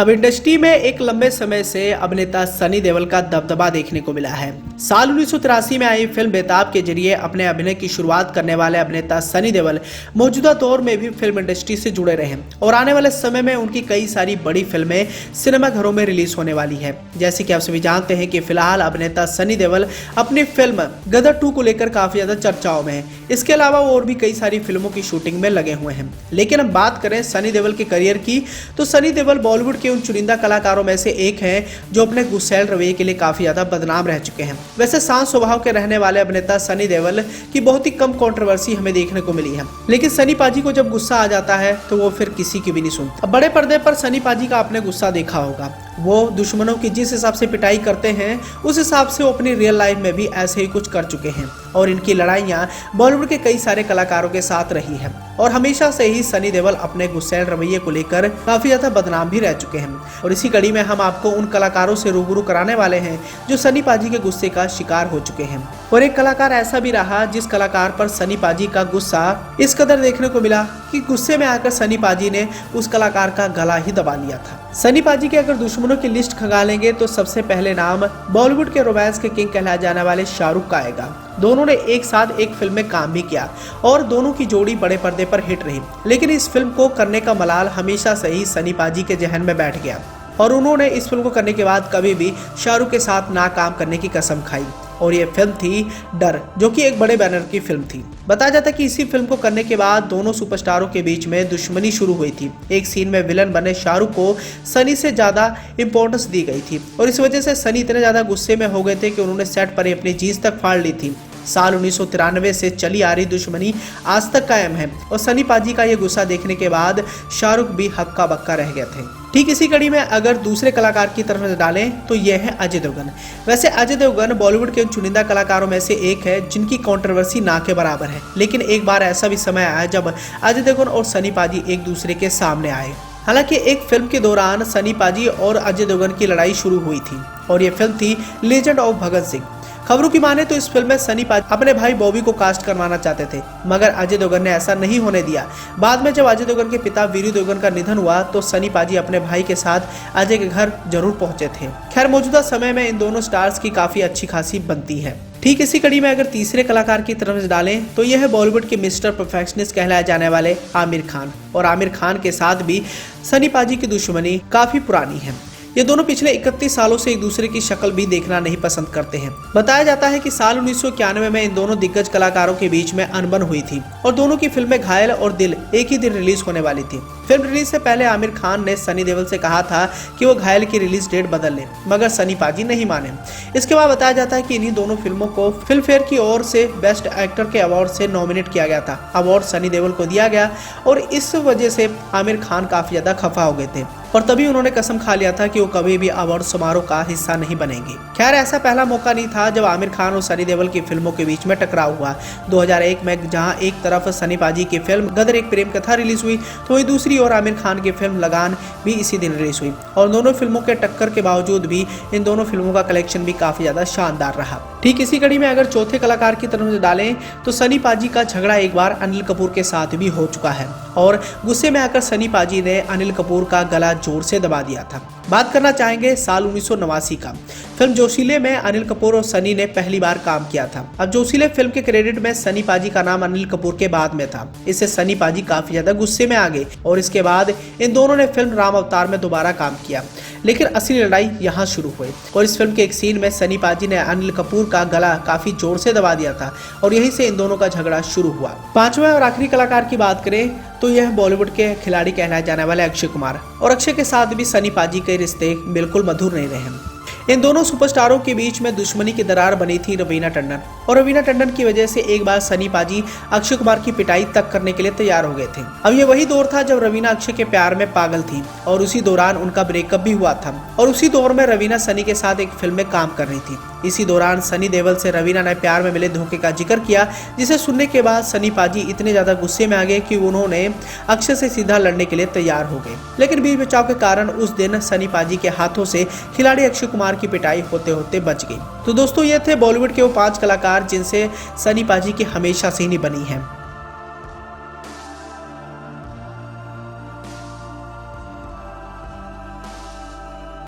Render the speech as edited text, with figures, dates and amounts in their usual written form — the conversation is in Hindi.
अब इंडस्ट्री में एक लंबे समय से अभिनेता सनी देओल का दबदबा देखने को मिला है। साल 1983 में आई फिल्म बेताब के जरिए अपने अभिनय की शुरुआत करने वाले अभिनेता सनी देओल मौजूदा दौर में भी फिल्म इंडस्ट्री से जुड़े रहे और आने वाले समय में उनकी कई सारी बड़ी फिल्में सिनेमाघरों में रिलीज होने वाली है। जैसे कि आप सभी जानते हैं कि फिलहाल अभिनेता सनी देओल अपनी फिल्म गदर 2 को लेकर काफी ज्यादा चर्चाओं में है। इसके अलावा वो और भी कई सारी फिल्मों की शूटिंग में लगे हुए हैं। लेकिन अब बात करें सनी देओल के करियर की, तो सनी देओल बॉलीवुड के उन चुनिंदा कलाकारों में से एक हैं जो अपने गुस्सैल रवैये के लिए काफी ज्यादा बदनाम रह चुके हैं। वैसे शांत स्वभाव के रहने वाले अभिनेता सनी देओल की बहुत ही कम कंट्रोवर्सी हमें देखने को मिली है, लेकिन सनी पाजी को जब गुस्सा आ जाता है तो वो फिर किसी की भी नहीं सुनता। अब बड़े पर्दे पर सनी पाजी का आपने गुस्सा देखा होगा। वो दुश्मनों की जिस हिसाब से पिटाई करते हैं उस हिसाब से वो अपनी रियल लाइफ में भी ऐसे ही कुछ कर चुके हैं और इनकी लड़ाइयाँ बॉलीवुड के कई सारे कलाकारों के साथ रही है और हमेशा से ही सनी देओल अपने गुस्सैल रवैये को लेकर काफी ज्यादा बदनाम भी रह चुके हैं। और इसी कड़ी में हम आपको उन कलाकारों से रूबरू कराने वाले हैं जो सनी पाजी के गुस्से का शिकार हो चुके हैं। और एक कलाकार ऐसा भी रहा जिस कलाकार पर सनी पाजी का गुस्सा इस कदर देखने को मिला कि गुस्से में आकर सनी पाजी ने उस कलाकार का गला ही दबा लिया था। सनी पाजी के अगर दुश्मनों की लिस्ट खंगालेंगे तो सबसे पहले नाम बॉलीवुड के रोमांस के किंग कहलाए जाने वाले शाहरुख का आएगा। दोनों ने एक साथ एक फिल्म में काम भी किया और दोनों की जोड़ी बड़े पर्दे पर हिट रही, लेकिन इस फिल्म को करने का मलाल हमेशा से ही सनी पाजी के जहन में बैठ गया और उन्होंने इस फिल्म को करने के बाद कभी भी शाहरुख के साथ ना काम करने की कसम खाई। और ये फिल्म थी डर, जो कि एक बड़े बैनर की फिल्म थी। बताया जाता है कि इसी फिल्म को करने के बाद दोनों सुपरस्टारों के बीच में दुश्मनी शुरू हुई थी। एक सीन में विलन बने शाहरुख को सनी से ज्यादा इंपॉर्टेंस दी गई थी और इस वजह से सनी इतने ज्यादा गुस्से में हो गए थे कि उन्होंने सेट पर ही अपनी जींस तक फाड़ ली थी। साल 1993 से चली आ रही दुश्मनी आज तक कायम है और सनी पाजी का ये गुस्सा देखने के बाद शाहरुख भी हक्का बक्का रह गए थे। ठीक इसी कड़ी में अगर दूसरे कलाकार की तरफ डालें तो यह है अजय देवगन। वैसे अजय देवगन बॉलीवुड के चुनिंदा कलाकारों में से एक है जिनकी कंट्रोवर्सी ना के बराबर है, लेकिन एक बार ऐसा भी समय आया जब अजय देवगन और सनी पाजी एक दूसरे के सामने आए। हालांकि एक फिल्म के दौरान सनी पाजी और अजय देवगन की लड़ाई शुरू हुई थी और ये फिल्म थी लेजेंड ऑफ भगत सिंह। खबरों की माने तो इस फिल्म में सनी पाजी अपने भाई बॉबी को कास्ट करवाना चाहते थे, मगर अजय देवगन ने ऐसा नहीं होने दिया। बाद में जब अजय देवगन के पिता वीरू देवगन का निधन हुआ तो सनी पाजी अपने भाई के साथ अजय के घर जरूर पहुंचे थे। खैर, मौजूदा समय में इन दोनों स्टार्स की काफी अच्छी खासी बनती है। ठीक इसी कड़ी में अगर तीसरे कलाकार की तरफ डालें तो यह है बॉलीवुड के मिस्टर परफेक्शनिस्ट कहलाए जाने वाले आमिर खान। और आमिर खान के साथ भी सनी पाजी की दुश्मनी काफी पुरानी है। ये दोनों पिछले 31 सालों से एक दूसरे की शक्ल भी देखना नहीं पसंद करते हैं। बताया जाता है कि साल 1991 में इन दोनों दिग्गज कलाकारों के बीच में अनबन हुई थी और दोनों की फिल्में घायल और दिल एक ही दिन रिलीज होने वाली थी। फिल्म रिलीज से पहले आमिर खान ने सनी देओल से कहा था कि वो घायल की रिलीज डेट बदल ले, मगर सनी पाजी नहीं माने। इसके बाद बताया जाता है कि इन्हीं दोनों फिल्मों को फिल्म फेयर की ओर से बेस्ट एक्टर के अवार्ड से नॉमिनेट किया गया था। अवार्ड सनी देओल को दिया गया और इस वजह से आमिर खान काफी ज्यादा खफा हो गए थे और तभी उन्होंने कसम खा लिया था कि वो कभी भी अवार्ड समारोह का हिस्सा नहीं बनेंगे। खैर, ऐसा पहला मौका नहीं था जब आमिर खान और सनी देओल की फिल्मों के बीच में टकराव हुआ। 2001 में जहां एक तरफ सनी पाजी की फिल्म गदर एक प्रेम कथा रिलीज हुई तो वहीं दूसरी ओर आमिर खान की फिल्म लगान भी इसी दिन रिलीज हुई और दोनों फिल्मों के टक्कर के बावजूद भी इन दोनों फिल्मों का कलेक्शन भी काफी ज्यादा शानदार रहा। ठीक इसी कड़ी में अगर चौथे कलाकार की तरफ डालें तो सनी पाजी का झगड़ा एक बार अनिल कपूर के साथ भी हो चुका है और गुस्से में आकर सनी पाजी ने अनिल कपूर का गला जोर से दबा दिया था। बात करना चाहेंगे साल 1989 का। फिल्म जोशीले में अनिल कपूर और सनी ने पहली बार काम किया था। अब जोशीले फिल्म के क्रेडिट में सनी पाजी का नाम अनिल कपूर के बाद में था। इससे सनी पाजी काफी ज्यादा गुस्से में आ गए और इसके बाद इन दोनों ने फिल्म राम अवतार में दोबारा काम किया, लेकिन असली लड़ाई यहाँ शुरू हुई और इस फिल्म के एक सीन में सनी पाजी ने अनिल कपूर का गला काफी जोर से दबा दिया था और यहीं से इन दोनों का झगड़ा शुरू हुआ। पांचवें और आखिरी कलाकार की बात करें तो यह बॉलीवुड के खिलाड़ी कहलाए जाने वाले अक्षय कुमार। और अक्षय के साथ भी सनी पाजी के रिश्ते बिल्कुल मधुर नहीं रहे। इन दोनों सुपरस्टारों के बीच में दुश्मनी की दरार बनी थी रवीना टंडन और रवीना टंडन की वजह से एक बार सनी पाजी अक्षय कुमार की पिटाई तक करने के लिए तैयार हो गए थे। अब ये वही दौर था जब रवीना अक्षय के प्यार में पागल थी और उसी दौरान उनका ब्रेकअप भी हुआ था और उसी दौर में रवीना सनी के साथ एक फिल्म में काम कर रही थी। इसी दौरान सनी देओल से रवीना ने प्यार में मिले धोखे का जिक्र किया, जिसे सुनने के बाद सनी पाजी इतने ज्यादा गुस्से में आ गए कि उन्होंने अक्षय से सीधा लड़ने के लिए तैयार हो गए। लेकिन बीच बचाव के कारण उस दिन सनी पाजी के हाथों से खिलाड़ी अक्षय कुमार की पिटाई होते होते बच गई। तो दोस्तों, ये थे बॉलीवुड के वो 5 कलाकार जिनसे सनी पाजी की हमेशा से ही नहीं बनी है।